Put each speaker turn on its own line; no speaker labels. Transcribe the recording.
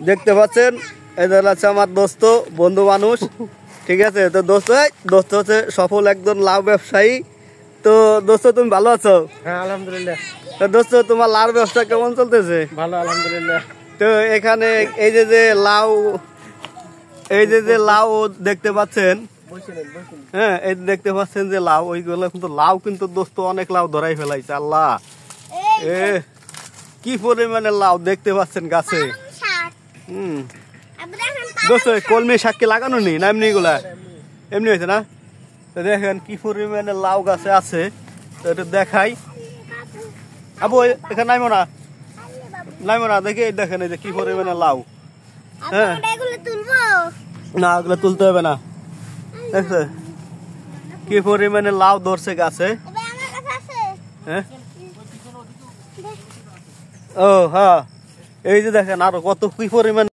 দেখতে পাচ্ছেন এদের আছে আমার দোস্ত বন্ধু মানুষ, ঠিক আছে। তো দোস্ত হচ্ছে সফল একজন লাউ ব্যবসায়ী। তো দোস্ত তুমি ভালো আছো?
হ্যাঁ আলহামদুলিল্লাহ।
তো দোস্ত তোমার লাউ ব্যবসা কেমন চলতেছে?
ভালো আলহামদুলিল্লাহ।
তো এখানে এই যে লাউ দেখতে পাচ্ছেন, হ্যাঁ এই দেখতে পাচ্ছেন যে লাউ, ওইগুলো কিন্তু লাউ কিন্তু দোস্ত অনেক লাউ ধরাই ফেলাইছে। আল্লাহ এ কি পরিমাণে লাউ দেখতে পাচ্ছেন গাছে। দোস্ত কলমি শাক কি লাগানো নি না এমনি গুলা? এমনি হয়েছে না? তো দেখেন কি পরিমাণে লাউ গাছে আছে। তো এটা দেখাই আবু, এখানে নাইমো না দেখি, দেখেন এই যে কি পরিমাণে লাউ। হ্যাঁ না ওগুলো তুলতে হবে না, দেখছে কি পরিমাণে লাউ ধরছে গাছে। হ্যাঁ ও হ্যাঁ এই যে দেখেন আরো কত কি পরিমাণে